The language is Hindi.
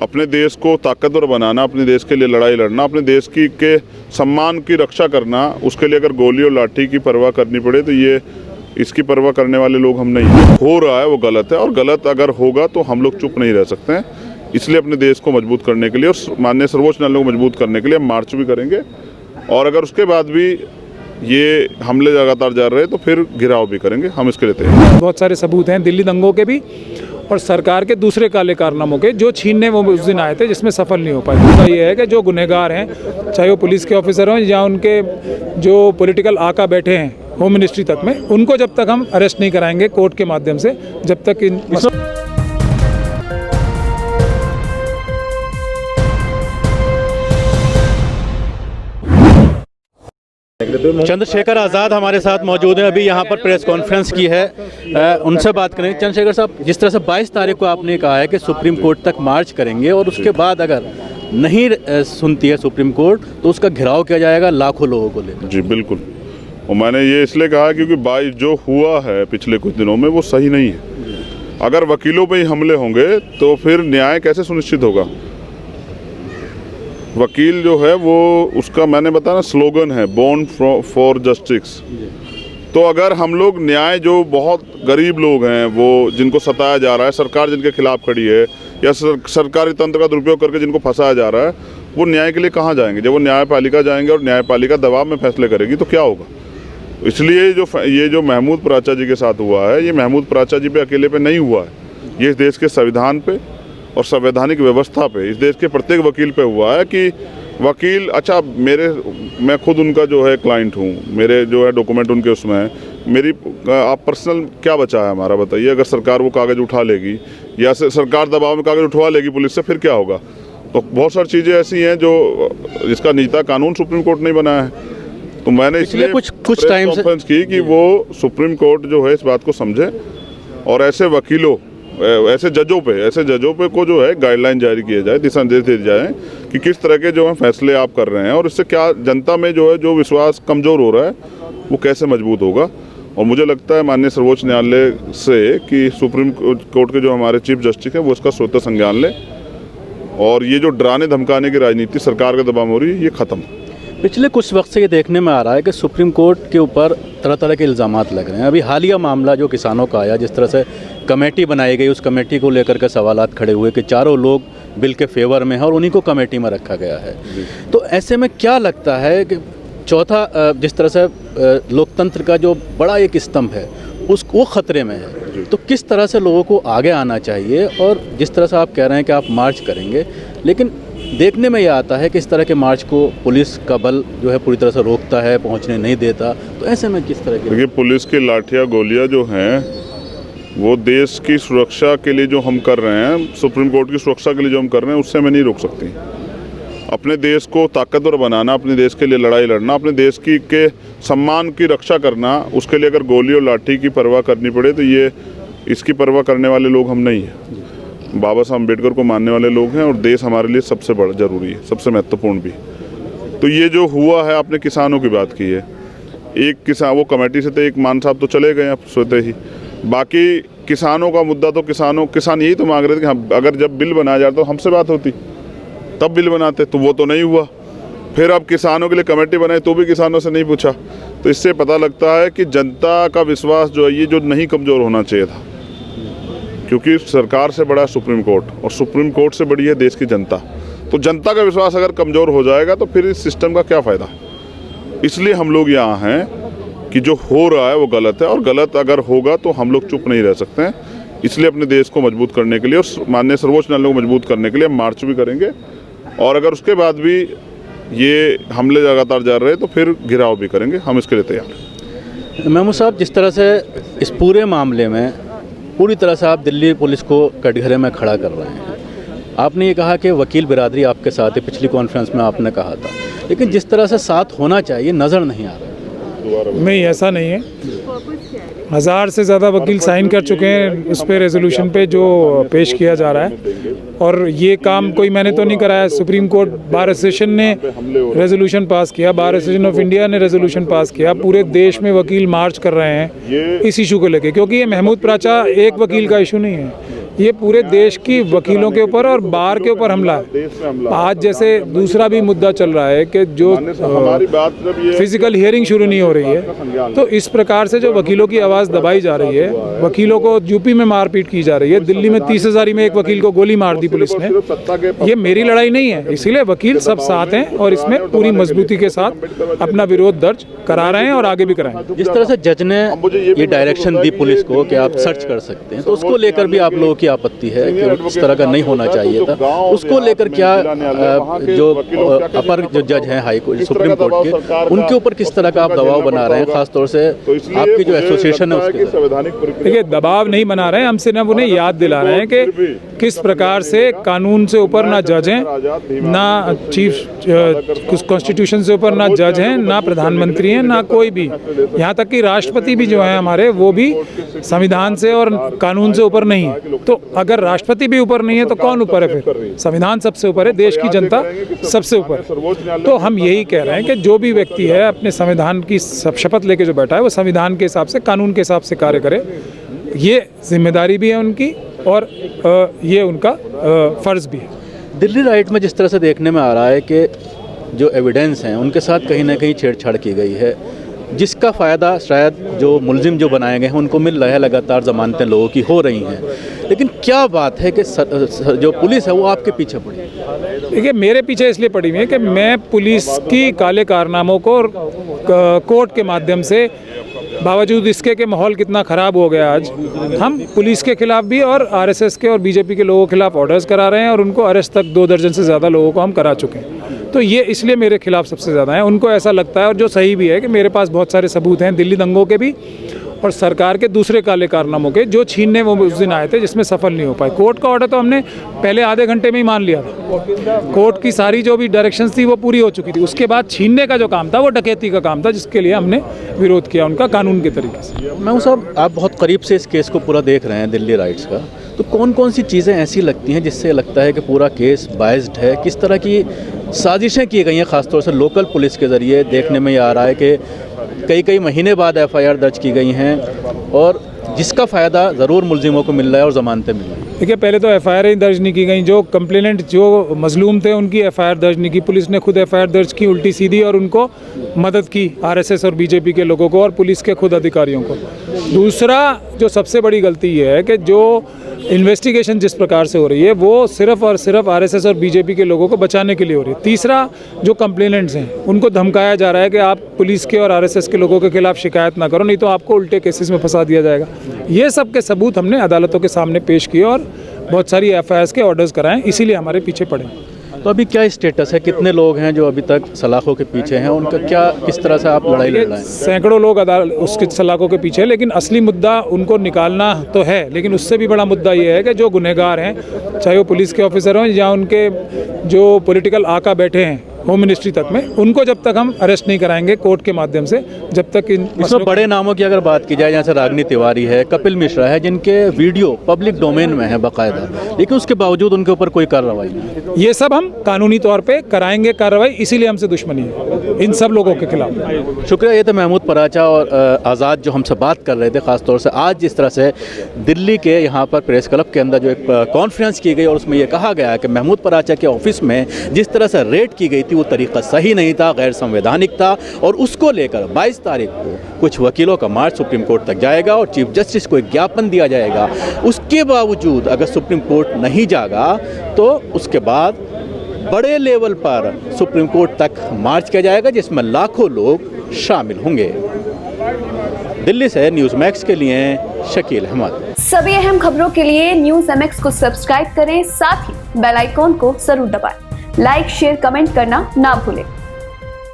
अपने देश को ताकतवर बनाना, अपने देश के लिए लड़ाई लड़ना, अपने देश की के सम्मान की रक्षा करना, उसके लिए अगर गोली और लाठी की परवाह करनी पड़े तो ये इसकी परवाह करने वाले लोग हम नहीं हैं। हो रहा है वो गलत है, और गलत अगर होगा तो हम लोग चुप नहीं रह सकते हैं। इसलिए अपने देश को मजबूत करने के लिए और माननीय सर्वोच्च न्यायालय को मजबूत करने के लिए हम मार्च भी करेंगे, और अगर उसके बाद भी ये हमले लगातार जा रहे हैं तो फिर घिराव भी करेंगे। हम इसके लिए तैयार हैं। बहुत सारे सबूत हैं दिल्ली दंगों के भी और सरकार के दूसरे काले कारनामों के, जो छीनने वो उस दिन आए थे जिसमें सफल नहीं हो पाए। दूसरा ये है कि जो गुनहगार हैं, चाहे वो पुलिस के ऑफिसर हों या उनके जो पॉलिटिकल आका बैठे हैं होम मिनिस्ट्री तक में, उनको जब तक हम अरेस्ट नहीं कराएंगे कोर्ट के माध्यम से, जब तक इन चंद्रशेखर आज़ाद हमारे साथ मौजूद हैं। अभी यहाँ पर प्रेस कॉन्फ्रेंस की है, उनसे बात करें। चंद्रशेखर साहब, जिस तरह से 22 तारीख को आपने कहा है कि सुप्रीम कोर्ट तक मार्च करेंगे और उसके बाद अगर नहीं सुनती है सुप्रीम कोर्ट तो उसका घेराव किया जाएगा लाखों लोगों को लेकर। जी बिल्कुल, और मैंने ये इसलिए कहा क्योंकि जो हुआ है पिछले कुछ दिनों में वो सही नहीं है। अगर वकीलों पे ही हमले होंगे तो फिर न्याय कैसे सुनिश्चित होगा? वकील जो है वो, उसका मैंने बताया ना, स्लोगन है बॉर्न फॉर जस्टिस। तो अगर हम लोग न्याय, जो बहुत गरीब लोग हैं, वो जिनको सताया जा रहा है, सरकार जिनके खिलाफ खड़ी है, या सरकारी तंत्र का दुरुपयोग करके जिनको फंसाया जा रहा है, वो न्याय के लिए कहाँ जाएंगे? जब वो न्यायपालिका जाएंगे और न्यायपालिका दबाव में फैसले करेगी तो क्या होगा? इसलिए ये जो महमूद प्राचा जी के साथ हुआ है, ये महमूद प्राचा जी पे अकेले पे नहीं हुआ है। ये इस देश के संविधान पे और संवैधानिक व्यवस्था पे, इस देश के प्रत्येक वकील पे हुआ है कि वकील, अच्छा मैं खुद उनका जो है क्लाइंट हूँ, मेरे जो है डॉक्यूमेंट उनके उसमें है। मेरी आप पर्सनल क्या बचा है हमारा, बताइए? अगर सरकार वो कागज़ उठा लेगी या सरकार दबाव में कागज़ उठवा लेगी पुलिस से, फिर क्या होगा? तो बहुत सारी चीज़ें ऐसी हैं जो जिसका निजता कानून सुप्रीम कोर्ट नहीं बनाया है। तो मैंने इसलिए कुछ टाइम कॉन्फ्रेंस की कि वो सुप्रीम कोर्ट जो है इस बात को समझे और ऐसे वकीलों, ऐसे जजों पे को जो है गाइडलाइन जारी किए जाए, दिशा निर्देश दिए जाए कि किस तरह के जो है फैसले आप कर रहे हैं, और इससे क्या जनता में जो है जो विश्वास कमज़ोर हो रहा है वो कैसे मजबूत होगा। और मुझे लगता है माननीय सर्वोच्च न्यायालय से कि सुप्रीम कोर्ट के जो हमारे चीफ जस्टिस हैं वो इसका स्वतः संज्ञान लें, और ये जो डराने धमकाने की राजनीति सरकार के दबाव में हो रही है ये ख़त्म। पिछले कुछ वक्त से ये देखने में आ रहा है कि सुप्रीम कोर्ट के ऊपर तरह तरह के इल्ज़ामात लग रहे हैं। अभी हालिया मामला जो किसानों का आया, जिस तरह से कमेटी बनाई गई, उस कमेटी को लेकर के सवालात खड़े हुए कि चारों लोग बिल के फेवर में हैं और उन्हीं को कमेटी में रखा गया है। तो ऐसे में क्या लगता है कि चौथा, जिस तरह से लोकतंत्र का जो बड़ा एक स्तंभ है वो ख़तरे में है, तो किस तरह से लोगों को आगे आना चाहिए? और जिस तरह से आप कह रहे हैं कि आप मार्च करेंगे, लेकिन देखने में यह आता है कि इस तरह के मार्च को पुलिस का बल जो है पूरी तरह से रोकता है, पहुंचने नहीं देता, तो ऐसे में किस तरह की? देखिए, पुलिस की लाठियाँ गोलियाँ जो हैं वो देश की सुरक्षा के लिए जो हम कर रहे हैं, सुप्रीम कोर्ट की सुरक्षा के लिए जो हम कर रहे हैं, उससे हमें नहीं रोक सकती। अपने देश को ताकतवर बनाना, अपने देश के लिए लड़ाई लड़ना, अपने देश की के सम्मान की रक्षा करना, उसके लिए अगर गोली और लाठी की परवाह करनी पड़े तो ये इसकी परवाह करने वाले लोग हम नहीं हैं। बाबा साहब अम्बेडकर को मानने वाले लोग हैं, और देश हमारे लिए सबसे बड़ा जरूरी है, सबसे महत्वपूर्ण भी। तो ये जो हुआ है, आपने किसानों की बात की है, एक किसान, वो कमेटी से तो एक मान साहब तो चले गए अब सोते ही, बाकी किसानों का मुद्दा तो किसान यही तो मांग रहे थे कि हम, अगर जब बिल बनाया जाता तो हमसे बात होती, तब बिल बनाते, तो वो तो नहीं हुआ। फिर अब किसानों के लिए कमेटी बनाई तो भी किसानों से नहीं पूछा। तो इससे पता लगता है कि जनता का विश्वास जो है ये जो नहीं कमज़ोर होना चाहिए था, क्योंकि सरकार से बड़ा है सुप्रीम कोर्ट, और सुप्रीम कोर्ट से बड़ी है देश की जनता। तो जनता का विश्वास अगर कमज़ोर हो जाएगा तो फिर इस सिस्टम का क्या फ़ायदा? इसलिए हम लोग यहाँ हैं कि जो हो रहा है वो गलत है, और गलत अगर होगा तो हम लोग चुप नहीं रह सकते हैं। इसलिए अपने देश को मजबूत करने के लिए और माननीय सर्वोच्च न्यायालय को मजबूत करने के लिए हम मार्च भी करेंगे, और अगर उसके बाद भी ये हमले लगातार जा रहे हैं तो फिर घिराव भी करेंगे। हम इसके लिए तैयार हैं। महमूद साहब, जिस तरह से इस पूरे मामले में पूरी तरह से आप दिल्ली पुलिस को कटघरे में खड़ा कर रहे हैं, आपने ये कहा कि वकील बिरादरी आपके साथ है, पिछली कॉन्फ्रेंस में आपने कहा था, लेकिन जिस तरह से साथ होना चाहिए नज़र नहीं आ रहा। नहीं, ऐसा नहीं है। 1000 से ज़्यादा वकील साइन कर चुके हैं उस पर, रेजोल्यूशन पे जो पेश किया जा रहा है, और ये काम कोई मैंने तो नहीं कराया। सुप्रीम कोर्ट बार एसोसिएशन ने रेजोल्यूशन पास किया, बार एसोसिएशन ऑफ इंडिया ने रेजोल्यूशन पास किया, पूरे देश में वकील मार्च कर रहे हैं इस इशू को लेके, क्योंकि ये महमूद प्राचा एक वकील का इशू नहीं है, ये पूरे देश की वकीलों के ऊपर और बार के ऊपर हमला है। आज जैसे दूसरा भी मुद्दा चल रहा है कि जो फिजिकल हियरिंग शुरू नहीं हो रही है, तो इस प्रकार से जो वकीलों की आवाज़ दबाई जा रही है, वकीलों को यूपी में मारपीट की जा रही है, दिल्ली में 30,000 में एक वकील को गोली मार दी पुलिस ने। ये मेरी लड़ाई नहीं है, इसीलिए वकील सब साथ हैं और इसमें पूरी मजबूती के साथ अपना विरोध दर्ज करा रहे हैं और आगे भी कराएंगे। जिस तरह से जज ने ये डायरेक्शन दी पुलिस को कि आप सर्च कर सकते हैं, तो उसको लेकर भी आप लोगों की आपत्ति है कि इस तरह का नहीं होना चाहिए था। उसको लेकर क्या जो अपर जो जज हैं हाई कोर्ट सुप्रीम कोर्ट के, उनके ऊपर किस तरह का आप दबाव बना रहे हैं, खासतौर से आपकी जो एसोसिएशन है उसके? देखिए, दबाव नहीं बना रहे हैं, हम सिर्फ उन्हें याद दिला रहे हैं कि किस प्रकार से कानून से ऊपर ना जज हैं, ना चीफ कॉन्स्टिट्यूशन से ऊपर ना जज हैं, ना प्रधानमंत्री हैं, ना कोई भी, यहाँ तक कि राष्ट्रपति भी जो है हमारे, वो भी संविधान से और कानून से ऊपर नहीं है। तो अगर राष्ट्रपति भी ऊपर नहीं है तो कौन ऊपर है? फिर संविधान सबसे ऊपर है, देश की जनता सबसे ऊपर है। तो हम यही कह रहे हैं कि जो भी व्यक्ति है अपने संविधान की शपथ लेके जो बैठा है, वो संविधान के हिसाब से, कानून के हिसाब से कार्य करे। ये जिम्मेदारी भी है उनकी और ये उनका फर्ज भी है। दिल्ली राइट में जिस तरह से देखने में आ रहा है कि जो एविडेंस हैं उनके साथ कहीं ना कहीं छेड़छाड़ की गई है, जिसका फ़ायदा शायद जो मुलजिम जो बनाए गए हैं उनको मिल रहा है, लगातार ज़मानतें लोगों की हो रही हैं, लेकिन क्या बात है कि जो पुलिस है वो आपके पीछे पड़ी? देखिए, मेरे पीछे इसलिए पड़ी हुई है कि मैं पुलिस की काले कारनामों को कोर्ट के माध्यम से, बावजूद इसके कि माहौल कितना ख़राब हो गया आज, हम पुलिस के खिलाफ भी और आरएसएस के और बीजेपी के लोगों के खिलाफ ऑर्डर्स करा रहे हैं और उनको अरेस्ट तक 2 दर्जन से ज़्यादा लोगों को हम करा चुके हैं। तो ये इसलिए मेरे खिलाफ सबसे ज़्यादा है। उनको ऐसा लगता है, और जो सही भी है, कि मेरे पास बहुत सारे सबूत हैं दिल्ली दंगों के भी और सरकार के दूसरे काले कारनामों के, जो छीनने वो उस दिन आए थे, जिसमें सफल नहीं हो पाए। कोर्ट का ऑर्डर तो हमने पहले आधे घंटे में ही मान लिया था। कोर्ट की सारी जो भी डायरेक्शंस थी वो पूरी हो चुकी थी। उसके बाद छीनने का जो काम था वो डकैती का काम था, जिसके लिए हमने विरोध किया उनका कानून के तरीके से। मैं साहब, आप बहुत करीब से इस केस को पूरा देख रहे हैं दिल्ली राइट्स का, तो कौन कौन सी चीज़ें ऐसी लगती हैं जिससे लगता है कि पूरा केस बायस्ड है? किस तरह की साजिशें की गई हैं, खासतौर से लोकल पुलिस के ज़रिए? देखने में ये आ रहा है कि कई महीने बाद एफआईआर दर्ज की गई हैं और जिसका फ़ायदा ज़रूर मुलजिमों को मिल रहा है और ज़मानतें मिल रही हैं। देखिए, पहले तो एफआईआर ही दर्ज नहीं की गई। जो कंप्लेनेंट, जो मजलूम थे, उनकी एफआईआर दर्ज नहीं की। पुलिस ने खुद एफआईआर दर्ज की उल्टी सीधी और उनको मदद की, आरएसएस और बीजेपी के लोगों को और पुलिस के खुद अधिकारियों को। दूसरा, जो सबसे बड़ी गलती ये है कि जो इन्वेस्टिगेशन जिस प्रकार से हो रही है वो सिर्फ और सिर्फ आरएसएस और बीजेपी के लोगों को बचाने के लिए हो रही है। तीसरा, जो कंप्लेनेंट्स हैं उनको धमकाया जा रहा है कि आप पुलिस के और आरएसएस के लोगों के खिलाफ शिकायत ना करो, नहीं तो आपको उल्टे केसेस में फंसा दिया जाएगा। ये सब के सबूत हमने अदालतों के सामने पेश किए और बहुत सारी एफआईआर के ऑर्डर्स कराएं, इसीलिए हमारे पीछे पड़े। तो अभी क्या स्टेटस है? कितने लोग हैं जो अभी तक सलाखों के पीछे हैं? उनका क्या, किस तरह से आप लड़ाई लड़ रहे हैं? सैकड़ों लोग उसके सलाखों के पीछे हैं, लेकिन असली मुद्दा उनको निकालना तो है, लेकिन उससे भी बड़ा मुद्दा ये है कि जो गुनहगार हैं, चाहे वो पुलिस के ऑफिसर हों या उनके जो पॉलिटिकल आका बैठे हैं होम मिनिस्ट्री तक में, उनको जब तक हम अरेस्ट नहीं कराएंगे कोर्ट के माध्यम से, जब तक इसमें बड़े नामों की अगर बात की जाए, जैसे रागिनी तिवारी है, कपिल मिश्रा है, जिनके वीडियो पब्लिक डोमेन में है बाकायदा, लेकिन उसके बावजूद उनके ऊपर कोई कार्रवाई नहीं। ये सब हम कानूनी तौर पे कराएंगे कार्रवाई, इसीलिए हमसे दुश्मनी है इन सब लोगों के खिलाफ। शुक्रिया। ये तो महमूद पराचा और आज़ाद जो हमसे बात कर रहे थे, ख़ासतौर से आज जिस तरह से दिल्ली के यहाँ पर प्रेस क्लब के अंदर जो एक कॉन्फ्रेंस की गई और उसमें ये कहा गया कि महमूद पराचा के ऑफिस में जिस तरह से रेड की गई थी वो तरीका सही नहीं था, गैर संवैधानिक था, और उसको लेकर 22 तारीख को कुछ वकीलों का मार्च सुप्रीम कोर्ट तक जाएगा और चीफ जस्टिस को एक ज्ञापन दिया जाएगा। उसके बावजूद अगर सुप्रीम कोर्ट नहीं जागा तो उसके बाद बड़े लेवल पर सुप्रीम कोर्ट तक मार्च किया जाएगा, जिसमें लाखों लोग शामिल होंगे। दिल्ली से न्यूज़ मैक्स के लिए शकील अहमद। सभी अहम खबरों के लिए न्यूज़ MX को सब्सक्राइब करें, साथ ही बेल आइकॉन को जरूर दबाएं। लाइक, शेयर, कमेंट करना ना भूलें।